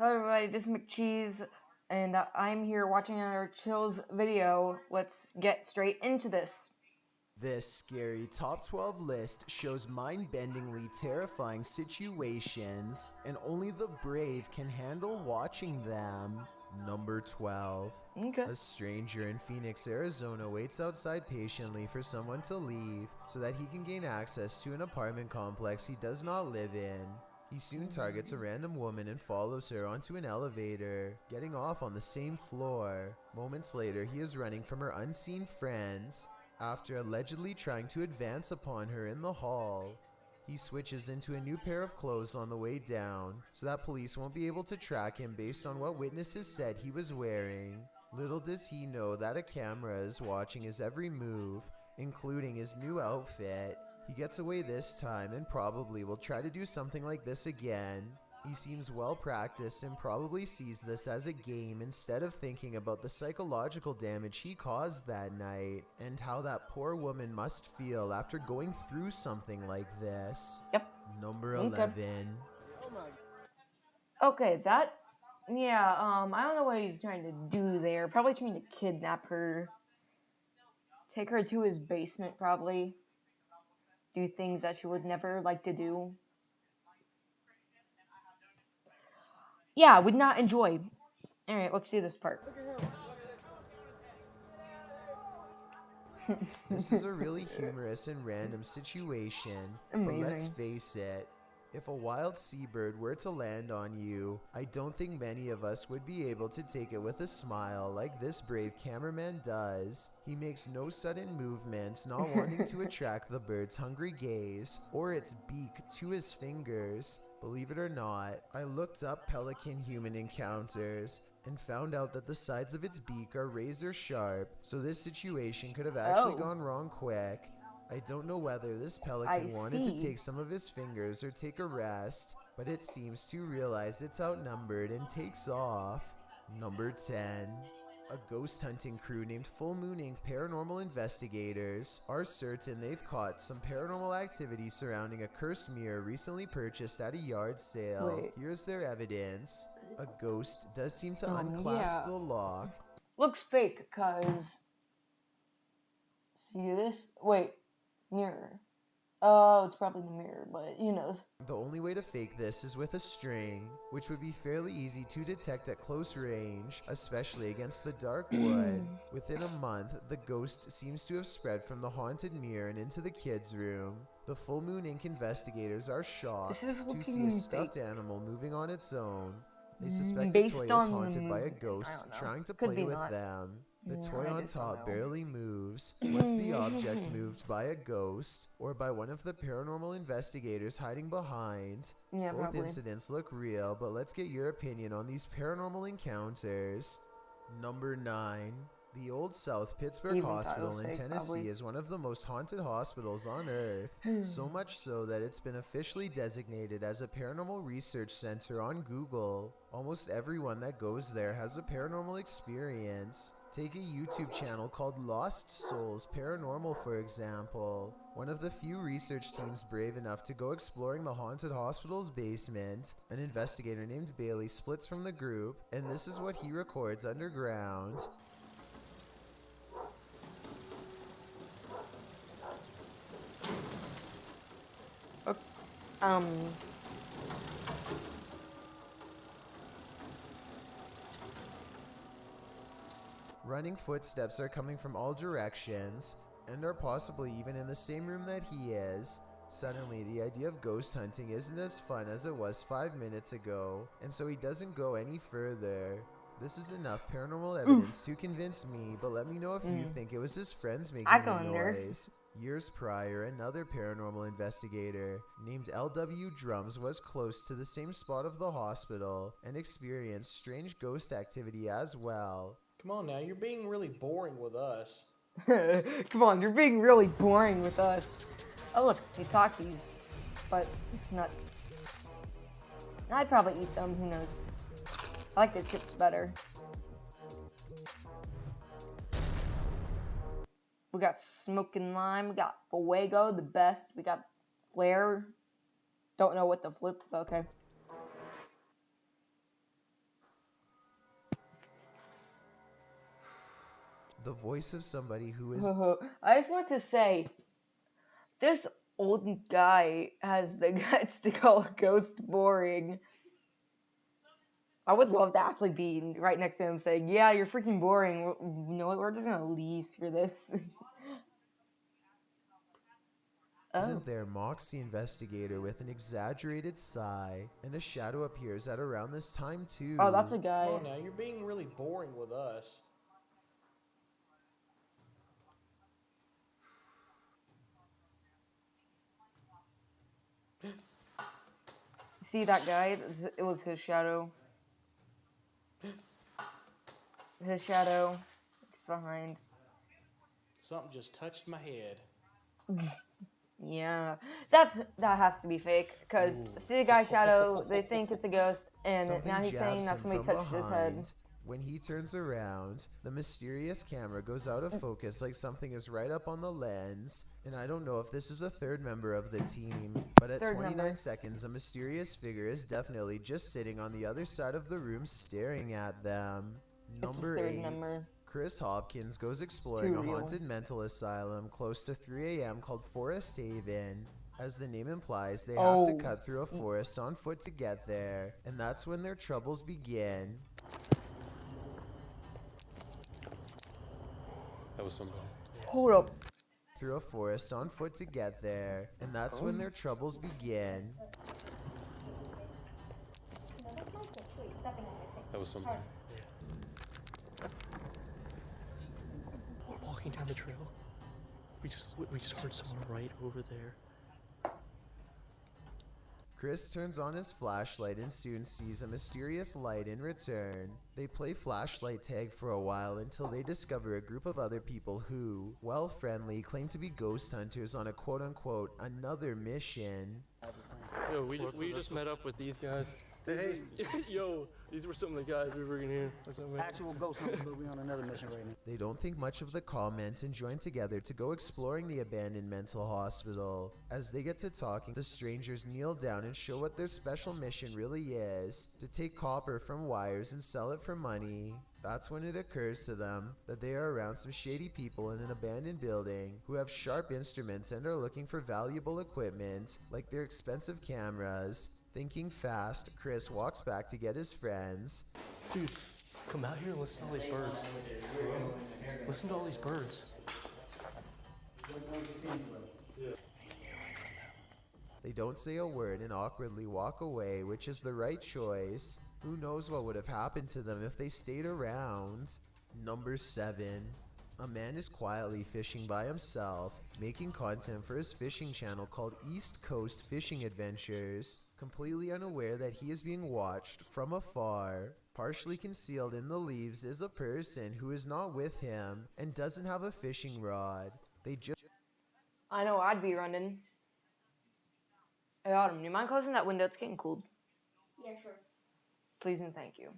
Hello everybody, this is McCheese, and I'm here watching another Chills video. Let's get straight into this. This scary top 12 list shows mind-bendingly terrifying situations, and only the brave can handle watching them. Number 12. Okay. A stranger in Phoenix, Arizona waits outside patiently for someone to leave so that he can gain access to an apartment complex he does not live in. He soon targets a random woman and follows her onto an elevator, getting off on the same floor. Moments later, he is running from her unseen friends after allegedly trying to advance upon her in the hall. He switches into a new pair of clothes on the way down, so that police won't be able to track him based on what witnesses said he was wearing. Little does he know that a camera is watching his every move, including his new outfit. He gets away this time and probably will try to do something like this again. He seems well practiced and probably sees this as a game instead of thinking about the psychological damage he caused that night and how that poor woman must feel after going through something like this. Yep. Number Okay. 11. Okay, I don't know what he's trying to do there. Probably trying to kidnap her. Take her to his basement, probably. Do things that she would never like to do. Yeah, would not enjoy. Alright, let's do this part. This is a really humorous and random situation, but let's face it, if a wild seabird were to land on you, I don't think many of us would be able to take it with a smile like this brave cameraman does. He makes no sudden movements, not wanting to attract the bird's hungry gaze or its beak to his fingers. Believe it or not, I looked up pelican human encounters and found out that the sides of its beak are razor sharp, so this situation could have actually gone wrong quick. I don't know whether this pelican wanted to take some of his fingers or take a rest, but it seems to realize it's outnumbered and takes off. Number 10. A ghost hunting crew named Full Moon Inc. paranormal investigators are certain they've caught some paranormal activity surrounding a cursed mirror recently purchased at a yard sale. Here's their evidence. A ghost does seem to unclasp the lock. Looks fake, cause... See this? Wait. Mirror. Oh, it's probably the mirror, but who knows. The only way to fake this is with a string, which would be fairly easy to detect at close range, especially against the dark wood. Within a month, the ghost seems to have spread from the haunted mirror and into the kids' room. The Full Moon Inc. investigators are shocked to see a stuffed animal moving on its own. They suspect the toy is haunted by a ghost trying to play with them. The toy on top barely moves. Was the object moved by a ghost or by one of the paranormal investigators hiding behind? Yeah, Both probably. incidents look real, but let's get your opinion on these paranormal encounters. Number 9. The Old South Pittsburgh Hospital in Tennessee is one of the most haunted hospitals on Earth, so much so that it's been officially designated as a paranormal research center on Google. Almost everyone that goes there has a paranormal experience. Take a YouTube channel called Lost Souls Paranormal, for example. One of the few research teams brave enough to go exploring the haunted hospital's basement, an investigator named Bailey splits from the group, and this is what he records underground. Running footsteps are coming from all directions, and are possibly even in the same room that he is. Suddenly, the idea of ghost hunting isn't as fun as it was 5 minutes ago, and so he doesn't go any further. This is enough paranormal evidence to convince me, but let me know if you think it was his friends making the noise. Years prior, another paranormal investigator named LW Drums was close to the same spot of the hospital and experienced strange ghost activity as well. Come on now, you're being really boring with us. Come on, you're being really boring with us. Oh look, they Takis, but it's nuts. I'd probably eat them, who knows. I like the chips better. We got Smoking Lime, we got Fuego, the best, we got Flare. Don't know what the flip, okay. The voice of somebody who is I just want to say, this old guy has the guts to call a ghost boring. I would love to actually be right next to him saying, yeah, you're freaking boring. You know what? We're just gonna leave. Screw this. Oh. isn't there mocks the investigator with an exaggerated sigh, and a shadow appears at around this time too. Oh, that's a guy. Come on now, you're being really boring with us. See that guy? It was his shadow. His shadow. It's behind. Something just touched my head. Yeah, that has to be fake. Cause see the guy's shadow, they think it's a ghost, and Something now he's saying that jabs him somebody from touched his head. behind. When he turns around, the mysterious camera goes out of focus like something is right up on the lens, and I don't know if this is a third member of the team, but at Third 29 member. seconds, a mysterious figure is definitely just sitting on the other side of the room staring at them. Number third 8. member. Chris Hopkins goes exploring too a real. haunted mental asylum close to 3 a.m. called Forest Haven. As the name implies, they have to Oh. cut through a forest on foot to get there, and that's when their troubles begin. That was somebody. Hold up. Through a forest on foot to get there, and that's when their troubles begin. That was somebody. We're walking down the trail. We just heard someone right over there. Chris turns on his flashlight and soon sees a mysterious light in return. They play flashlight tag for a while until they discover a group of other people who, while friendly, claim to be ghost hunters on a quote-unquote another mission. Yo, we just met up with these guys. Hey, yo, these were some of the guys we were in here. What's up, man? Actual ghost hunting, but we on another mission right now. They don't think much of the comment and join together to go exploring the abandoned mental hospital. As they get to talking, the strangers kneel down and show what their special mission really is: to take copper from wires and sell it for money. That's when it occurs to them that they are around some shady people in an abandoned building who have sharp instruments and are looking for valuable equipment, like their expensive cameras. Thinking fast, Chris walks back to get his friends. Dude, come out here and listen to all these birds. Listen to all these birds. They don't say a word and awkwardly walk away, which is the right choice. Who knows what would have happened to them if they stayed around? Number 7. A man is quietly fishing by himself, making content for his fishing channel called East Coast Fishing Adventures, completely unaware that he is being watched from afar. Partially concealed in the leaves is a person who is not with him and doesn't have a fishing rod. They just I know I'd be running. Hey, Autumn, do you mind closing that window? It's getting cold. Yeah, sure. Please and thank you.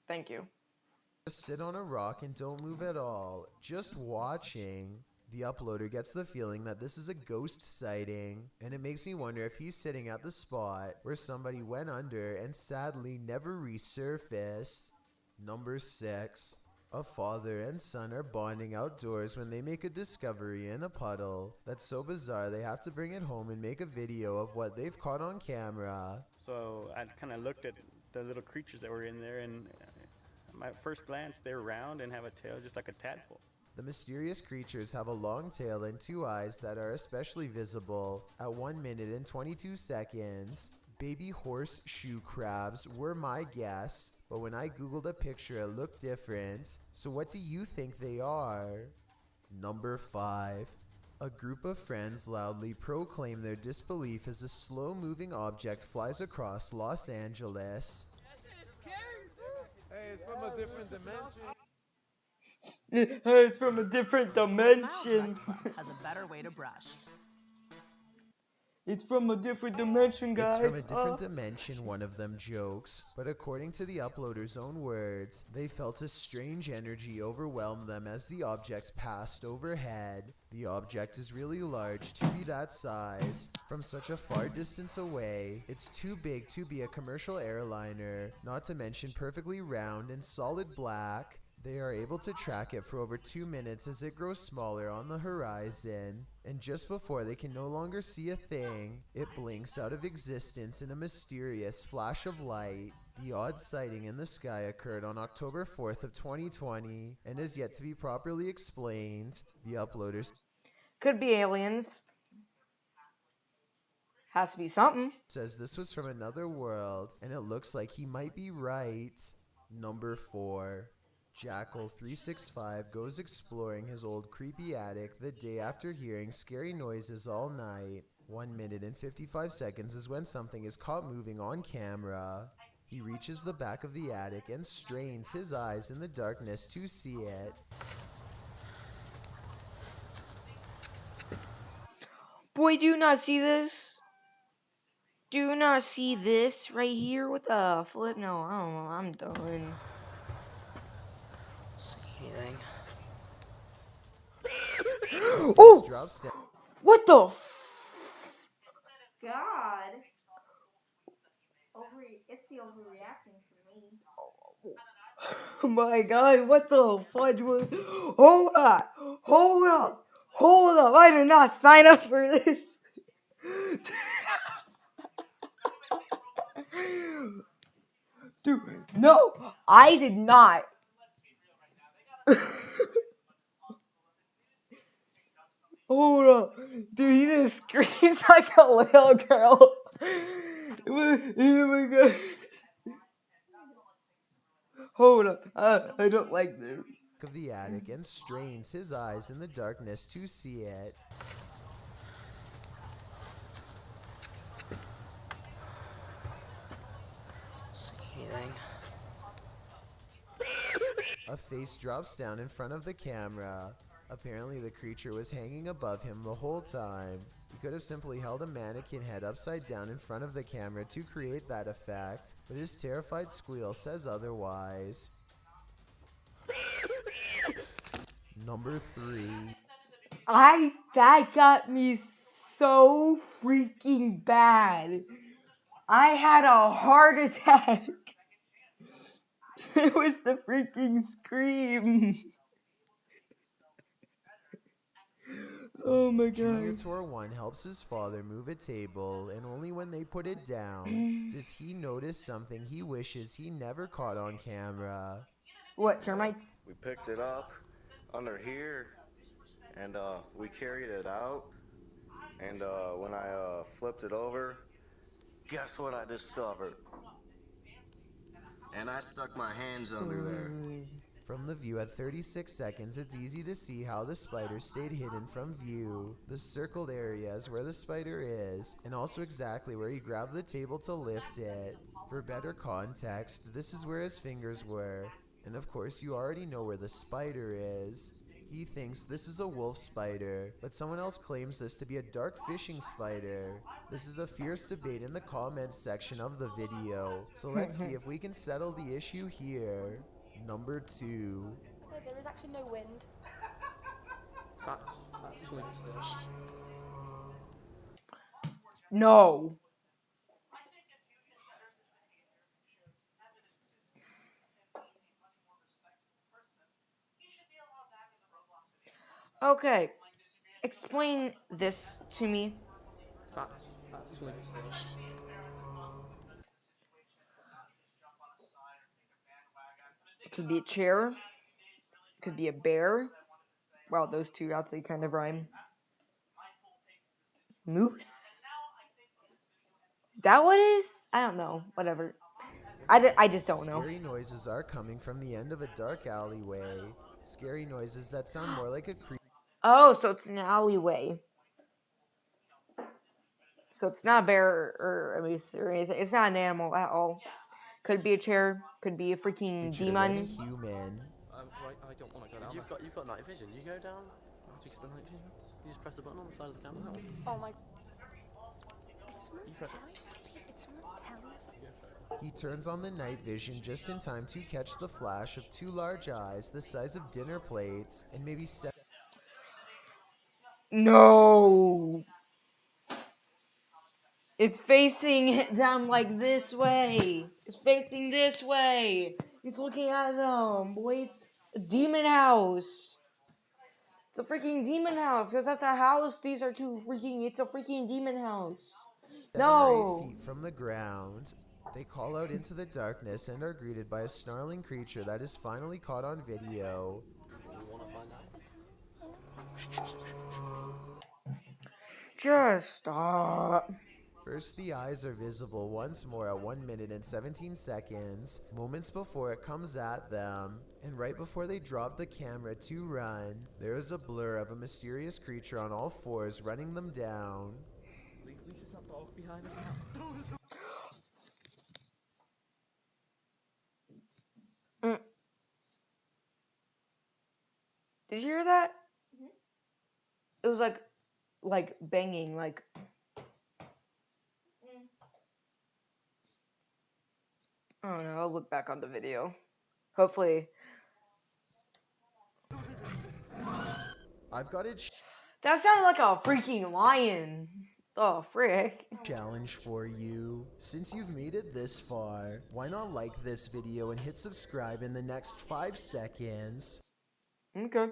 Thank you. sit on a rock and don't move at all, just watching. The uploader gets the feeling that this is a ghost sighting, and it makes me wonder if he's sitting at the spot where somebody went under and sadly never resurfaced. Number 6. A father and son are bonding outdoors when they make a discovery in a puddle that's so bizarre they have to bring it home and make a video of what they've caught on camera. So I kind of looked at the little creatures that were in there, and at my first glance, they're round and have a tail just like a tadpole. The mysterious creatures have a long tail and 2 eyes that are especially visible at 1 minute and 22 seconds. Baby horseshoe crabs were my guess, but when I googled a picture it looked different. So what do you think they are? Number 5. A group of friends loudly proclaim their disbelief as a slow-moving object flies across Los Angeles. Hey, it's from a different dimension. It's from a different dimension. Has a better way to brush. It's from a different dimension, guys. It's from a different dimension, one of them jokes. But according to the uploader's own words, they felt a strange energy overwhelm them as the objects passed overhead. The object is really large to be that size. From such a far distance away, it's too big to be a commercial airliner, not to mention perfectly round and solid black. They are able to track it for over 2 minutes as it grows smaller on the horizon, and just before they can no longer see a thing, it blinks out of existence in a mysterious flash of light. The odd sighting in the sky occurred on October 4th of 2020 and is yet to be properly explained. The uploaders Could be aliens. Has to be something. says this was from another world, and it looks like he might be right. Number 4. Jackal365 goes exploring his old creepy attic the day after hearing scary noises all night. 1 minute and 55 seconds is when something is caught moving on camera. He reaches the back of the attic and strains his eyes in the darkness to see it. Boy, do you not see this? Do you not see this right here? What the flip? No, I don't know. I'm done. Anything? Oh! Drops down. What the God. It's the overreacting for me. Oh my God, what the fudge was... Hold up! Hold up! Hold up! I did not sign up for this! Dude, no! I did not! Hold up! Dude, he just screams like a little girl! Oh my God! Hold up, I don't like this. Of the attic and strains his eyes in the darkness to see it. Anything? A face drops down in front of the camera. Apparently the creature was hanging above him the whole time. He could have simply held a mannequin head upside down in front of the camera to create that effect, but his terrified squeal says otherwise. Number 3. That got me so freaking bad. I had a heart attack. It was the freaking scream. Oh my God. Junior 1 helps his father move a table, and only when they put it down does he notice something he wishes he never caught on camera. What, termites? We picked it up under here, and we carried it out, and when I flipped it over, guess what I discovered? And I stuck my hands under there. From the view at 36 seconds, it's easy to see how the spider stayed hidden from view. The circled area is where the spider is, and also exactly where he grabbed the table to lift it. For better context, this is where his fingers were, and of course you already know where the spider is. He thinks this is a wolf spider, but someone else claims this to be a dark fishing spider. This is a fierce debate in the comments section of the video, so let's see if we can settle the issue here. Number 2. There is actually no wind. That's actually mysterious. No. Okay. Explain this to me. That's actually mysterious. It could be a chair. It could be a bear. Wow, those two actually kind of rhyme. Moose? Is that what it is? I don't know. Whatever. I just don't know. Scary noises are coming from the end of a dark alleyway. Scary noises that sound more like a creep. Oh, so it's an alleyway. So it's not a bear or a moose or anything. It's not an animal at all. Could be a chair. Could be a freaking demon. Human. Right, I don't want to go down. You've got night vision. You go down. How do you get the night vision? You just press the button on the side of the camera. Oh my. He turns on the night vision just in time to catch the flash of two large eyes the size of dinner plates and maybe No. It's facing them like this way. It's facing this way. It's looking at them. Boy, it's a demon house. It's a freaking demon house. Because that's a house. These are two freaking... It's a freaking demon house. 7 or 8 No. feet from the ground. They call out into the darkness and are greeted by a snarling creature that is finally caught on video. Just stop. First, the eyes are visible once more at 1 minute and 17 seconds, moments before it comes at them. And right before they drop the camera to run, there is a blur of a mysterious creature on all fours running them down. Did you hear that? It was like banging, like. I don't know. I'll look back on the video. Hopefully. I've got a That sounded like a freaking lion. Oh, frick. challenge for you. Since you've made it this far, why not like this video and hit subscribe in the next 5 seconds? Okay.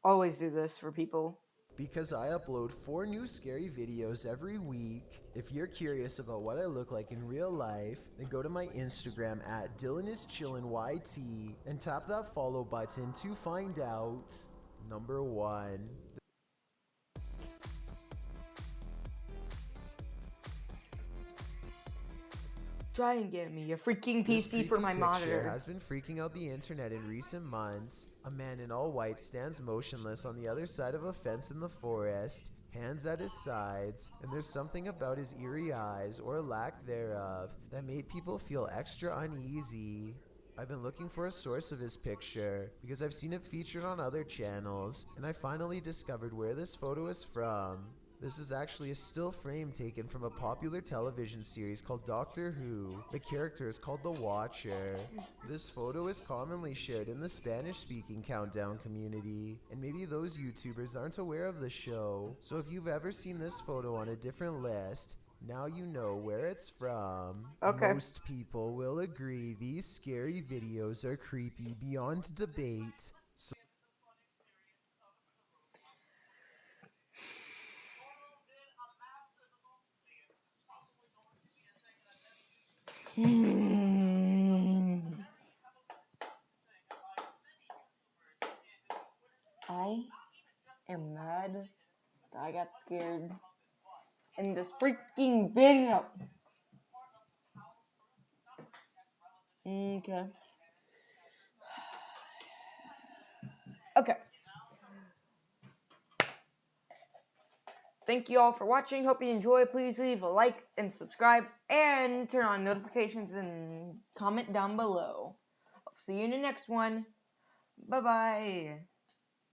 Always do this for people. Because I upload 4 new scary videos every week. If you're curious about what I look like in real life, then go to my Instagram at DylanIsChillinYT and tap that follow button to find out. Number 1. Try and get me a freaking This PC for creepy my picture monitor. has been freaking out the internet in recent months. A man in all white stands motionless on the other side of a fence in the forest, hands at his sides, and there's something about his eerie eyes, or lack thereof, that made people feel extra uneasy. I've been looking for a source of his picture, because I've seen it featured on other channels, and I finally discovered where this photo is from. This is actually a still frame taken from a popular television series called Doctor Who. The character is called the Watcher. This photo is commonly shared in the Spanish-speaking Countdown community, and maybe those YouTubers aren't aware of the show. So if you've ever seen this photo on a different list, now you know where it's from. Okay. Most people will agree these scary videos are creepy beyond debate. So I am mad that I got scared in this freaking video. Okay. Okay. Thank you all for watching. Hope you enjoy. Please leave a like and subscribe and turn on notifications and comment down below. I'll see you in the next one. Bye-bye.